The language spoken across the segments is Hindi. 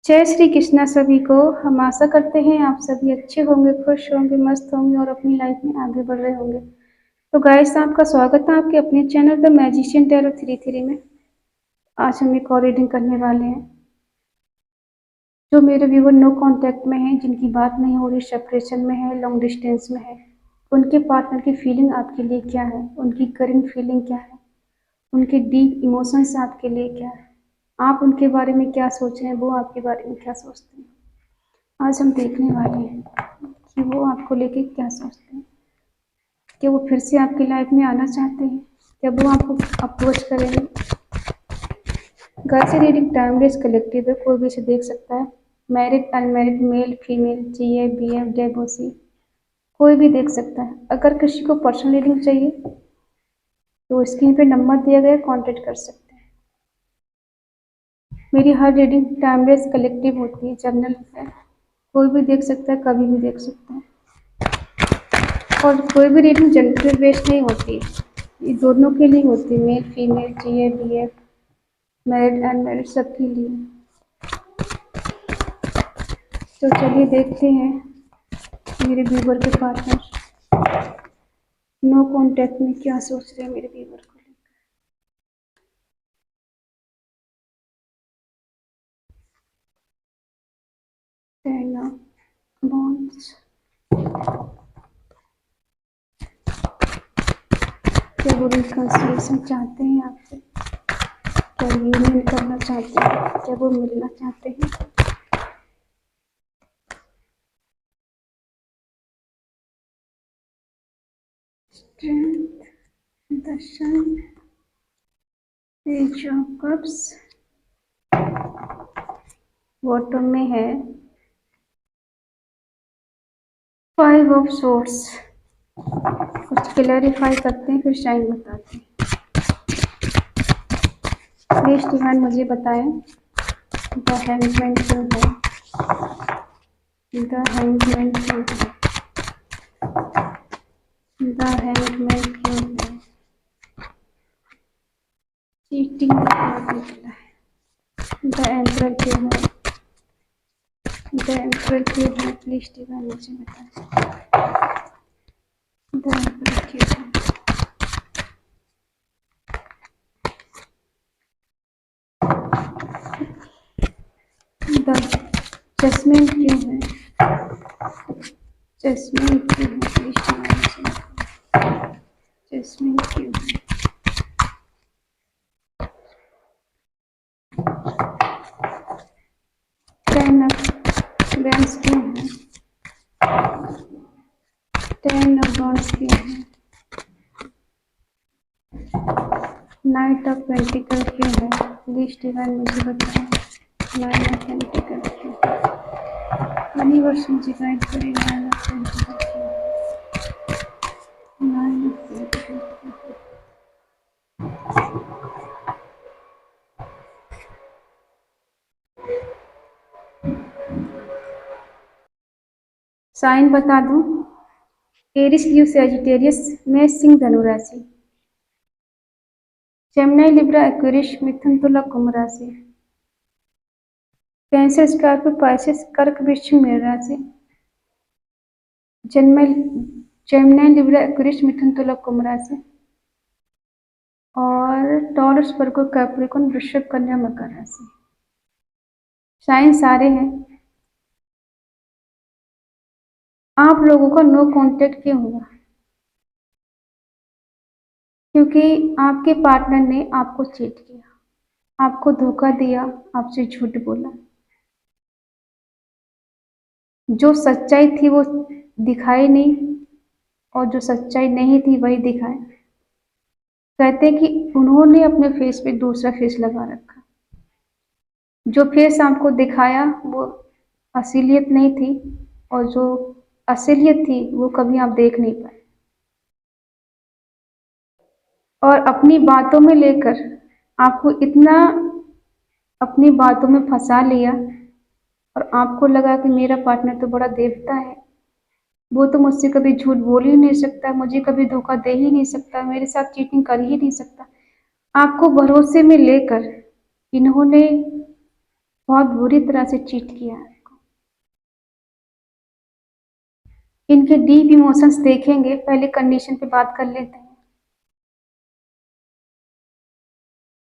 जय श्री कृष्णा सभी को। हम आशा करते हैं आप सभी अच्छे होंगे, खुश होंगे, मस्त होंगे और अपनी लाइफ में आगे बढ़ रहे होंगे। तो गाइस, आपका स्वागत है आपके अपने चैनल द मैजिशियन टैरो 33 में। आज हम एक और रीडिंग करने वाले हैं। जो मेरे व्यूवर नो कांटेक्ट में हैं, जिनकी बात नहीं हो रही, सेपरेशन में है, लॉन्ग डिस्टेंस में है, उनके पार्टनर की फीलिंग आपके लिए क्या है, उनकी करंट फीलिंग क्या है, उनके डीप इमोशंस आपके लिए क्या है, आप उनके बारे में क्या सोच रहे हैं, वो आपके बारे में क्या सोचते हैं। आज हम देखने वाले हैं कि वो आपको लेके क्या सोचते हैं। क्या वो फिर से आपकी लाइफ में आना चाहते हैं? क्या वो आपको अप्रोच करेंगे? घर से रीडिंग टाइमलेस कलेक्टिव है, कोई भी इसे देख सकता है। मैरिड, अनमैरिड, मेल, फीमेल, जीए, बीएफ, डेबोसी, कोई भी देख सकता है। अगर किसी को पर्सनल रीडिंग चाहिए तो स्क्रीन पे नंबर दिया गया, कांटेक्ट कर सकते हैं। मेरी हर रीडिंग टाइमलेस कलेक्टिव होती है, जर्नल है, कोई भी देख सकता है, कभी भी देख सकता है। और कोई भी रीडिंग जेंडर बेस्ड नहीं होती, ये दोनों के लिए होती है, मेल, फीमेल, जीए, बीएफ, मैरिड, अनमैरिड, सबके लिए। तो चलिए देखते हैं मेरे व्यूवर के पार्टनर नो कांटेक्ट में क्या सोच रहे हैं मेरे व्यूवर को लेकर। टेन ऑफ wands, क्या वो रिकंसिलिएशन चाहते हैं आपसे, क्या यूनियन करना चाहते हैं, क्या वो मिलना चाहते हैं। Strength, the sun, page of cups, bottom में है फाइव ऑफ सोर्स। कुछ क्लैरिफाई करते हैं, फिर शाइन बताते हैं। प्लीज डिवाइन मुझे बताएं द हैंगमैन क्यों है, द हैंगमैन क्यों है, द हैंगमैन क्यों है। चीटिंग का कार्ड निकला है। द एम्परर क्यों है, द एम्परर क्यों है, प्लीज डिवाइन मुझे बताएं द एम्परर क्यों है। द जजमेंट क्यों है, जजमेंट क्यों है, प्लीज डिवाइन मुझे बताएं जजमेंट क्यों है। टेन ऑफ wands क्यों है, टेन ऑफ wands क्यों है, नाइट ऑफ पेंटिकल क्यों है, प्लीज डिवाइन मुझे बताएं नाइन ऑफ पेंटिकल क्यों है। यूनिवर्स मुझे गाइड करे, नाइन ऑफ पेंटिकल क्यों है, नाइन ऑफ पेंटिकल क्यों है। साइन बता दूं, एरिस, लीव, सैजिटेरियस, मेष, सिंह, धनु राशि, जेमिनी, लिब्रा, एक्वेरियस, मिथुन, तुला, कुंभ राशि, कैंसर, स्कॉर्पियो, पाइसेस, कर्क, वृश्चिक, मीन राशि, जेमिनी, लिब्रा, एक्वेरियस, मिथुन, तुला, कुंभ राशि, और टॉरस, वर्गो, कैप्रिकॉर्न, वृश्चिक, कन्या, मकर राशि। साइन सारे हैं। आप लोगों का नो कांटेक्ट क्यों हुआ? क्योंकि आपके पार्टनर ने आपको चीट किया, आपको धोखा दिया, आपसे झूठ बोला। जो सच्चाई थी वो दिखाई नहीं, और जो सच्चाई नहीं थी वही दिखाए। कहते कि उन्होंने अपने फेस पे दूसरा फेस लगा रखा। जो फेस आपको दिखाया वो असलियत नहीं थी, और जो असलियत थी वो कभी आप देख नहीं पाए। और अपनी बातों में लेकर आपको इतना अपनी बातों में फंसा लिया, और आपको लगा कि मेरा पार्टनर तो बड़ा देवता है, वो तो मुझसे कभी झूठ बोल ही नहीं सकता, मुझे कभी धोखा दे ही नहीं सकता, मेरे साथ चीटिंग कर ही नहीं सकता। आपको भरोसे में लेकर इन्होंने बहुत बुरी तरह से चीट किया है आपको। इनके डीप इमोशंस देखेंगे, पहले कंडीशन पे बात कर लेते हैं।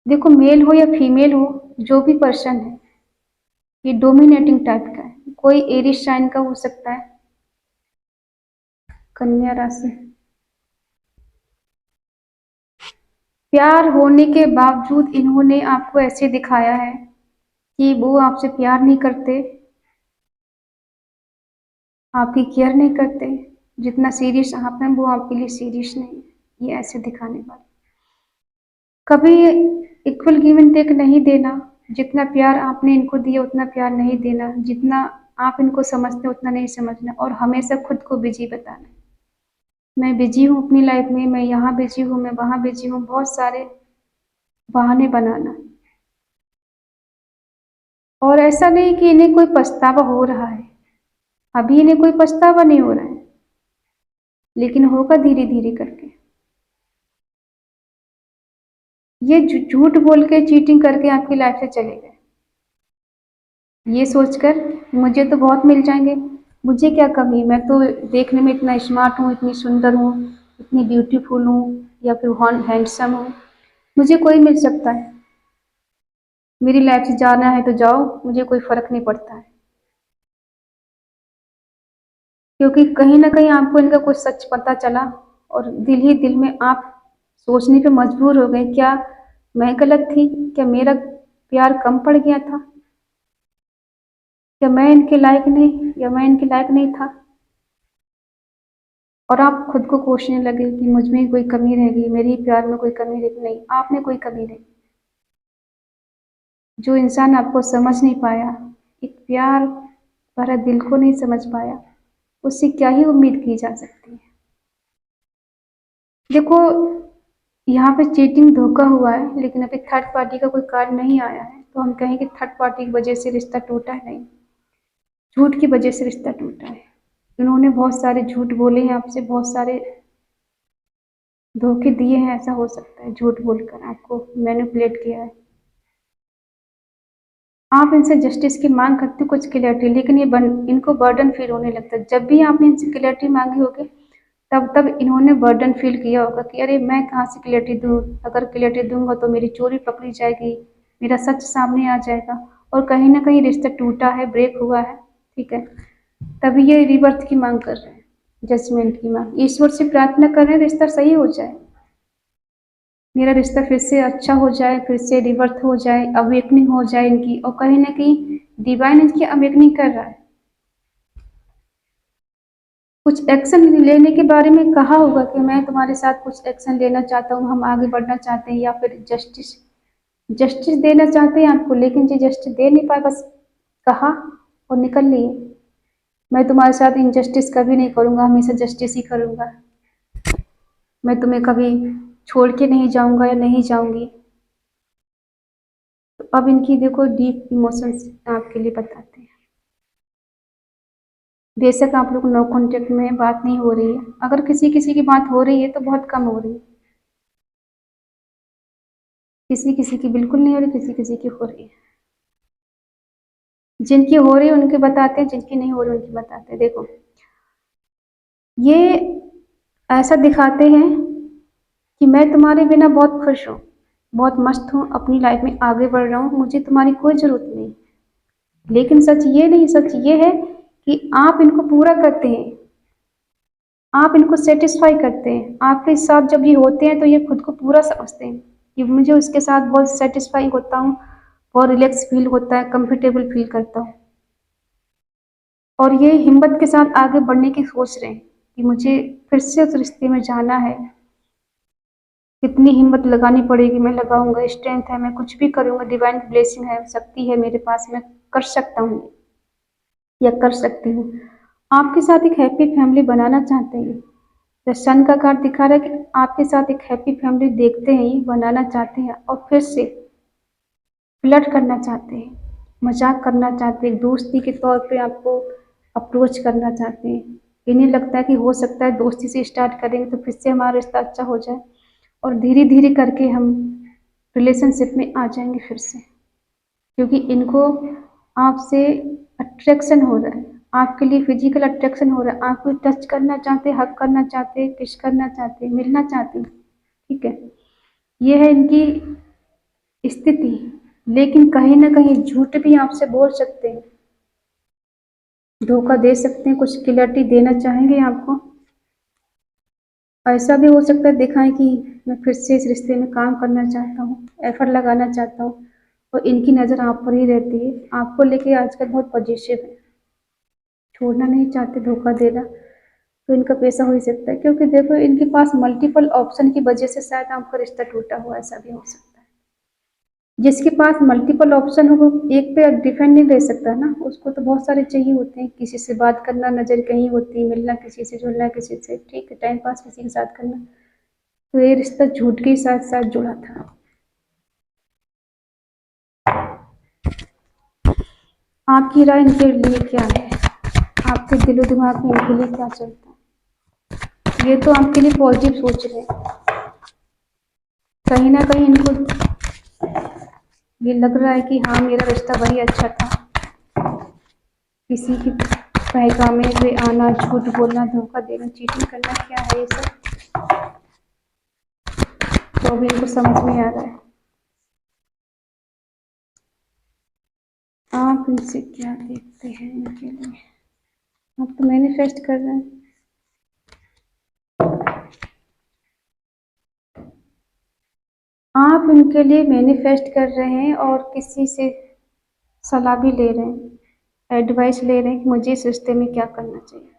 देखो, मेल हो या फीमेल हो, जो भी पर्सन है ये डोमिनेटिंग टाइप का है। कोई एरिस साइन का हो सकता है, कन्या राशि। प्यार होने के बावजूद इन्होंने आपको ऐसे दिखाया है कि वो आपसे प्यार नहीं करते, आपकी केयर नहीं करते। जितना सीरियस आप हैं वो आपके लिए सीरियस नहीं है, ये ऐसे दिखाने वाले। कभी इक्वल गिव एंड टेक नहीं देना। जितना प्यार आपने इनको दिया उतना प्यार नहीं देना, जितना आप इनको समझते उतना नहीं समझना, और हमेशा खुद को बिजी बताना। मैं बिजी हूँ अपनी लाइफ में, मैं यहाँ बिजी हूँ, मैं वहाँ बिजी हूँ, बहुत सारे बहाने बनाना। और ऐसा नहीं कि इन्हें कोई पछतावा हो रहा है, अभी इन्हें कोई पछतावा नहीं हो रहा है, लेकिन होगा धीरे धीरे करके। ये झूठ बोल के चीटिंग करके आपकी लाइफ से चले गए, ये सोचकर मुझे तो बहुत मिल जाएंगे, मुझे क्या कमी है, मैं तो देखने में इतना स्मार्ट हूँ, इतनी सुंदर हूँ, इतनी ब्यूटीफुल हूँ, या फिर हैंडसम हूँ, मुझे कोई मिल सकता है, मेरी लाइफ से जाना है तो जाओ, मुझे कोई फर्क नहीं पड़ता है। क्योंकि कहीं ना कहीं आपको इनका कुछ सच पता चला, और दिल ही दिल में आप सोचने पे मजबूर हो गए, क्या मैं गलत थी, क्या मेरा प्यार कम पड़ गया था, क्या मैं इनके लायक नहीं, या मैं इनके लायक नहीं था। और आप खुद को कोसने लगे कि मुझ में कोई कमी रह गई, मेरी प्यार में कोई कमी रह गई। नहीं, आप में कोई कमी नहीं। जो इंसान आपको समझ नहीं पाया, एक प्यार भरा दिल को नहीं समझ पाया, उससे क्या ही उम्मीद की जा सकती है। देखो, यहाँ पे चीटिंग धोखा हुआ है, लेकिन अभी थर्ड पार्टी का कोई कार्ड नहीं आया है, तो हम कहें कि थर्ड पार्टी की वजह से रिश्ता टूटा है। नहीं, झूठ की वजह से रिश्ता टूटा है। उन्होंने बहुत सारे झूठ बोले हैं आपसे, बहुत सारे धोखे दिए हैं, ऐसा हो सकता है, झूठ बोलकर आपको मैनिपुलेट किया है। आप इनसे जस्टिस की मांग करते हो, कुछ क्लियरिटी, लेकिन इनको बर्डन फील होने लगता है। जब भी आपने इनसे क्लियरिटी मांगी होगी, तब तब इन्होंने बर्डन फील किया होगा कि अरे मैं कहाँ से क्लियरिटी दूँ, अगर क्लियरिटी दूंगा तो मेरी चोरी पकड़ी जाएगी, मेरा सच सामने आ जाएगा, और कहीं ना कहीं रिश्ता टूटा है, ब्रेक हुआ है, ठीक है। तभी ये रिबर्थ की मांग कर रहे हैं, जजमेंट की मांग, ईश्वर से प्रार्थना कर रहे हैं रिश्ता सही हो जाए, मेरा रिश्ता फिर से अच्छा हो जाए, फिर से रिवर्थ हो जाए, अवेकनिंग हो जाए इनकी। और कहीं ना कहीं डिवाइन इनकी अवेकनिंग कर रहा है। कुछ एक्शन लेने के बारे में कहा होगा कि मैं तुम्हारे साथ कुछ एक्शन लेना चाहता हूँ, हम आगे बढ़ना चाहते हैं, या फिर जस्टिस जस्टिस देना चाहते हैं आपको, लेकिन जी जस्टिस दे नहीं पाए, बस कहा और निकल लिए। मैं तुम्हारे साथ इनजस्टिस कभी नहीं करूँगा, हमेशा जस्टिस ही करूँगा, मैं तुम्हें कभी छोड़ के नहीं जाऊँगा या नहीं जाऊँगी। तो अब इनकी देखो डीप इमोशंस आपके लिए बताते हैं। बेशक आप लोग नो कांटेक्ट में, बात नहीं हो रही है, अगर किसी किसी की बात हो रही है तो बहुत कम हो रही है, किसी किसी की बिल्कुल नहीं हो रही, किसी किसी की हो रही है। जिनकी हो रही है उनके बताते हैं, जिनकी नहीं हो रही उनकी बताते हैं। देखो, ये ऐसा दिखाते हैं कि मैं तुम्हारे बिना बहुत खुश हूँ, बहुत मस्त हूँ, अपनी लाइफ में आगे बढ़ रहा हूँ, मुझे तुम्हारी कोई ज़रूरत नहीं। लेकिन सच ये नहीं, सच ये है कि आप इनको पूरा करते हैं, आप इनको सेटिस्फाई करते हैं। आपके साथ जब ये होते हैं तो ये खुद को पूरा समझते हैं कि मुझे उसके साथ बहुत सेटिस्फाई होता हूँ, बहुत रिलैक्स फील होता है, कंफर्टेबल फील करता हूँ। और ये हिम्मत के साथ आगे बढ़ने की सोच रहे हैं कि मुझे फिर से उस रिश्ते में जाना है, कितनी हिम्मत लगानी पड़ेगी मैं लगाऊंगा, स्ट्रेंथ है, मैं कुछ भी करूंगा, डिवाइन ब्लेसिंग है, शक्ति है मेरे पास, मैं कर सकता हूँ या कर सकती हूँ। आपके साथ एक हैप्पी फैमिली बनाना चाहते हैं। द सन का कार्ड दिखा रहा है कि आपके साथ एक हैप्पी फैमिली देखते हैं, ये बनाना चाहते हैं, और फिर से फ्लर्ट करना चाहते हैं, मजाक करना चाहते हैं, दोस्ती के तौर पे आपको अप्रोच करना चाहते हैं। इन्हें लगता है कि हो सकता है दोस्ती से स्टार्ट करेंगे तो फिर से हमारा रिश्ता अच्छा हो जाए, और धीरे धीरे करके हम रिलेशनशिप में आ जाएंगे फिर से। क्योंकि इनको आपसे अट्रैक्शन हो रहा है, आपके लिए फिजिकल अट्रैक्शन हो रहा है, आपको टच करना चाहते, हक करना चाहते, किस करना चाहते, मिलना चाहते, ठीक है। ये है इनकी स्थिति। लेकिन कहीं ना कहीं झूठ भी आपसे बोल सकते हैं, धोखा दे सकते हैं, कुछ क्लैरिटी देना चाहेंगे आपको। ऐसा भी हो सकता है दिखाएं कि मैं फिर से इस रिश्ते में काम करना चाहता हूँ, एफर्ट लगाना चाहता हूँ, और इनकी नज़र आप पर ही रहती है, आपको लेके आजकल बहुत पॉजिटिव है, छोड़ना नहीं चाहते, धोखा देना। तो इनका पैसा हो ही सकता है, क्योंकि देखो इनके पास मल्टीपल ऑप्शन की वजह से शायद आपका रिश्ता टूटा हुआ, ऐसा भी हो सकता है। जिसके पास मल्टीपल ऑप्शन हो वो एक पे डिपेंड नहीं रह सकता ना, उसको तो बहुत सारे चाहिए होते हैं, किसी से बात करना, नज़र कहीं होती है, मिलना किसी से, जुड़ना किसी से, ठीक है, टाइम पास किसी के साथ करना। तो ये रिश्ता झूठ के साथ साथ जुड़ा था। आपकी राय इनके लिए क्या है, आपके दिलो दिमाग में इनके लिए क्या चलता है? ये तो आपके लिए पॉजिटिव सोच रहे हैं, कहीं ना कहीं इनको ये लग रहा है कि हाँ मेरा रिश्ता वही अच्छा था, किसी की पैगामे में आना, झूठ बोलना, धोखा देना, चीटिंग करना, क्या है ये सब, तो भी इनको समझ में आ रहा है। आप इनसे क्या देखते हैं इनके लिए? आप तो मैनिफेस्ट कर रहे हैं, आप इनके लिए मैनिफेस्ट कर रहे हैं और किसी से सलाह भी ले रहे हैं, एडवाइस ले रहे हैं कि मुझे इस रिश्ते में क्या करना चाहिए।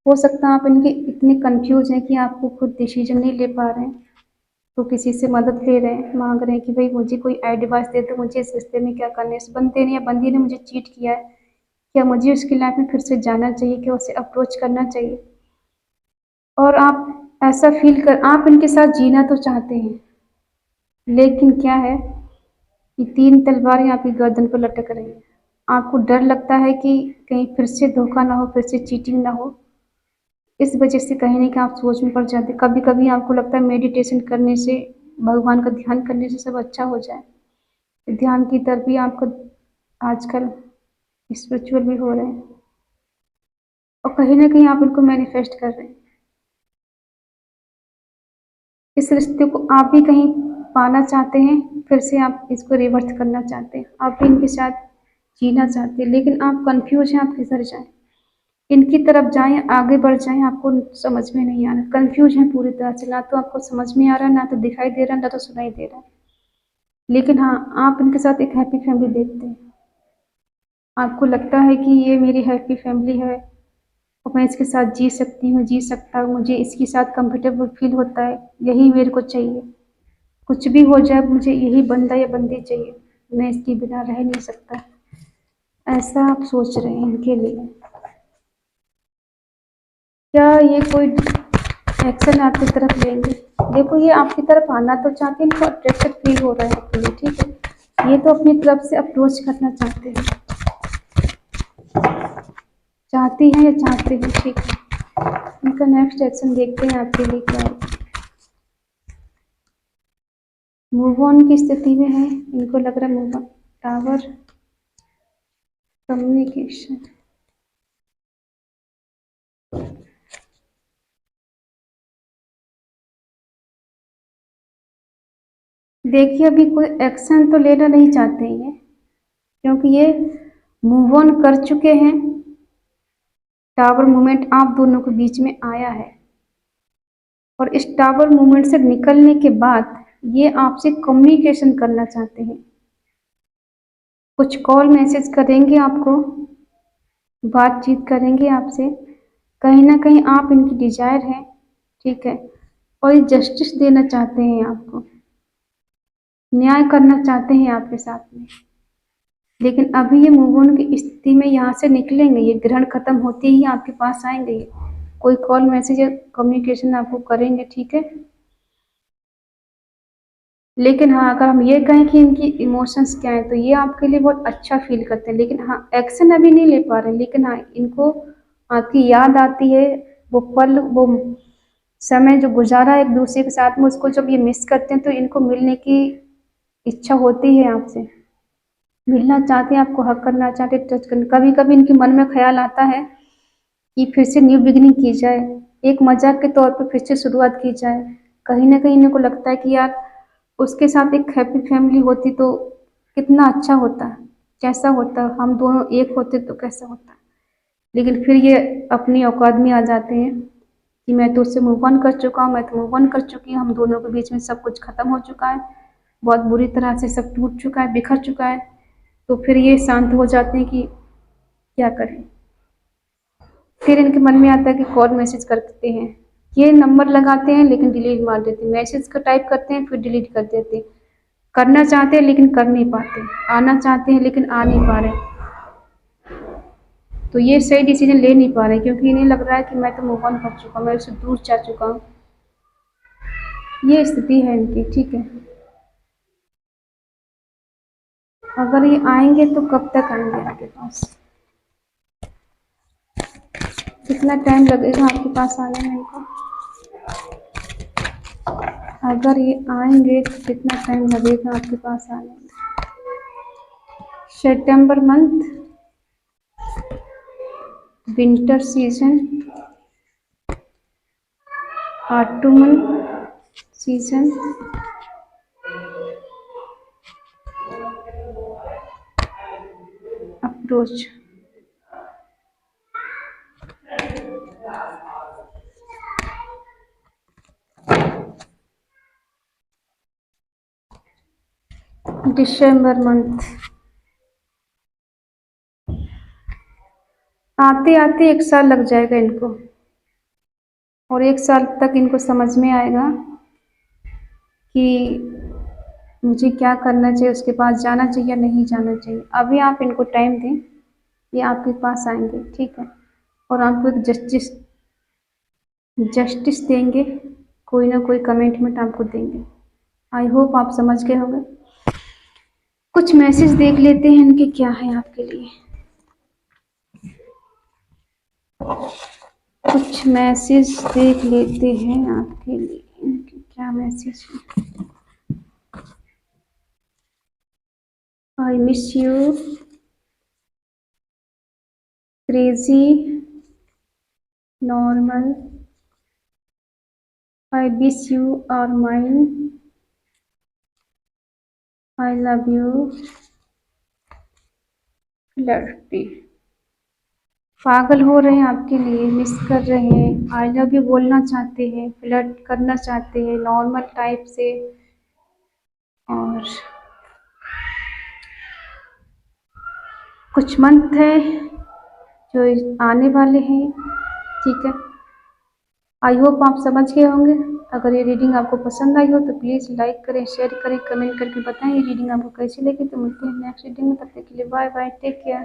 हो सकता है आप इनके इतने कंफ्यूज हैं कि आपको खुद डिसीजन नहीं ले पा रहे हैं, तो किसी से मदद ले रहे हैं, मांग रहे हैं कि भाई मुझे कोई एडवाइस दे दो, मुझे इस रिश्ते में क्या करना है, इस बंदे ने या बंदी ने मुझे चीट किया है, क्या मुझे उसकी लाइफ में फिर से जाना चाहिए, क्या उसे अप्रोच करना चाहिए। और आप ऐसा फील कर, आप इनके साथ जीना तो चाहते हैं, लेकिन क्या है कि तीन तलवारें आपकी गर्दन पर लटक रही हैं। आपको डर लगता है कि कहीं फिर से धोखा ना हो, फिर से चीटिंग ना हो, इस वजह से कहीं ना कहीं आप सोच में पड़ जाते। कभी कभी आपको लगता है मेडिटेशन करने से, भगवान का ध्यान करने से सब अच्छा हो जाए, ध्यान की तरफ भी आपको आजकल स्पिरिचुअल भी हो रहे हैं, और कहीं ना कहीं आप इनको मैनिफेस्ट कर रहे हैं। इस रिश्ते को आप भी कहीं पाना चाहते हैं, फिर से आप इसको रिवर्स करना चाहते हैं, आप भी इनके साथ जीना चाहते हैं, लेकिन आप कंफ्यूज हैं, आप किधर जाएं, इनकी तरफ जाएं, आगे बढ़ जाएं, आपको समझ में नहीं आ रहा, कंफ्यूज हैं पूरी तरह से, ना तो आपको समझ में आ रहा है, ना तो दिखाई दे रहा है, ना तो सुनाई दे रहा है। लेकिन हाँ, आप इनके साथ एक हैप्पी फैमिली देखते हैं, आपको लगता है कि ये मेरी हैप्पी फैमिली है और मैं इसके साथ जी सकती हूँ, जी सकता हूँ, मुझे इसके साथ कंफर्टेबल फील होता है, यही मेरे को चाहिए, कुछ भी हो जाए मुझे यही बंदा या बंदी चाहिए, मैं इसके बिना रह नहीं सकता। ऐसा आप सोच रहे हैं इनके लिए। क्या ये कोई एक्शन आपकी तरफ लेंगे? देखो ये आपकी तरफ आना तो चाहते हैं, इनको अट्रैक्शन फील हो रहा है आपके लिए, ठीक है, ये तो अपनी तरफ से अप्रोच करना चाहते हैं, चाहती हैं या चाहते हैं, ठीक है। इनका नेक्स्ट एक्शन देखते हैं आपके लिए क्या है। मूव ऑन की स्थिति में है, इनको लग रहा है मूव ऑन, टावर, कम्युनिकेशन, देखिए अभी कोई एक्शन तो लेना नहीं चाहते ये, क्योंकि ये मूव ऑन कर चुके हैं, टावर मूवमेंट आप दोनों के बीच में आया है, और इस टावर मूवमेंट से निकलने के बाद ये आपसे कम्युनिकेशन करना चाहते हैं, कुछ कॉल मैसेज करेंगे आपको, बातचीत करेंगे आपसे, कहीं ना कहीं आप इनकी डिजायर है, ठीक है, और ये जस्टिस देना चाहते हैं आपको, न्याय करना चाहते हैं आपके साथ में। लेकिन अभी ये मूव ऑन की स्थिति में यहाँ से निकलेंगे, ये ग्रहण खत्म होते ही आपके पास आएंगे, ये कोई कॉल मैसेज या कम्युनिकेशन आपको करेंगे, ठीक है। लेकिन हाँ, अगर हम ये कहें कि इनकी इमोशंस क्या है, तो ये आपके लिए बहुत अच्छा फील करते हैं, लेकिन हाँ एक्शन अभी नहीं ले पा रहे, लेकिन हाँ इनको आपकी याद आती है, वो पल, वो समय जो गुजारा एक दूसरे के साथ में, उसको जब ये मिस करते हैं तो इनको मिलने की इच्छा होती है आपसे। मिलना चाहते हैं, आपको हक करना चाहते हैं, टच करना। कभी कभी इनके मन में ख्याल आता है कि फिर से न्यू बिगिनिंग की जाए, एक मजाक के तौर पर फिर से शुरुआत की जाए। कहीं ना कहीं इनको लगता है कि यार उसके साथ एक हैप्पी फैमिली होती तो कितना अच्छा होता, कैसा होता, हम दोनों एक होते तो कैसा होता। लेकिन फिर ये अपनी औकात में आ जाते हैं कि मैं तो उससे मूव ऑन कर चुका हूँ, मैं तो मूव ऑन कर चुकी हूँ, हम दोनों के बीच में सब कुछ खत्म हो चुका है, बहुत बुरी तरह से सब टूट चुका है, बिखर चुका है। तो फिर ये शांत हो जाते हैं कि क्या करें। फिर इनके मन में आता है कि कॉल मैसेज करते हैं, ये नंबर लगाते हैं लेकिन डिलीट मार देते हैं, मैसेज का टाइप करते हैं फिर डिलीट कर देते हैं। करना चाहते हैं लेकिन कर नहीं पाते, आना चाहते हैं लेकिन आ नहीं पा रहे। तो ये सही डिसीजन ले नहीं पा रहे क्योंकि इन्हें लग रहा है कि मैं तो मूव ऑन कर चुका हूँ, मैं उससे दूर जा चुका हूँ। ये स्थिति है इनकी, ठीक है। अगर ये आएंगे तो कब तक आएंगे आपके पास, कितना टाइम लगेगा आपके पास आने में इनको। अगर ये आएंगे तो कितना टाइम लगेगा आपके पास आने में। सितंबर month, winter season, autumn season, approach. दिसंबर मंथ, आते आते 1 साल लग जाएगा इनको, और 1 साल तक इनको समझ में आएगा कि मुझे क्या करना चाहिए, उसके पास जाना चाहिए या नहीं जाना चाहिए। अभी आप इनको टाइम दें, ये आपके पास आएंगे, ठीक है। और आपको एक जस्टिस देंगे, कोई ना कोई कमिटमेंट आपको देंगे। आई होप आप समझ गए होंगे। कुछ मैसेज देख लेते हैं इनके क्या है आपके लिए। कुछ मैसेज देख लेते हैं आपके लिए, इनके क्या मैसेज है। I miss you, crazy, normal, I wish you are mine, I love you, flirty. पागल हो रहे हैं आपके लिए, मिस कर रहे हैं, आई लव यू बोलना चाहते हैं, फ्लर्ट करना चाहते हैं नॉर्मल टाइप से, और कुछ मंथ है जो आने वाले हैं, ठीक है। आई होप आप समझ गए होंगे। अगर ये रीडिंग आपको पसंद आई हो तो प्लीज़ लाइक करें, शेयर करें, कमेंट करके बताएं ये रीडिंग आपको कैसी लगी। तो मिलते हैं नेक्स्ट रीडिंग में, तब तक के लिए बाय बाय, टेक केयर।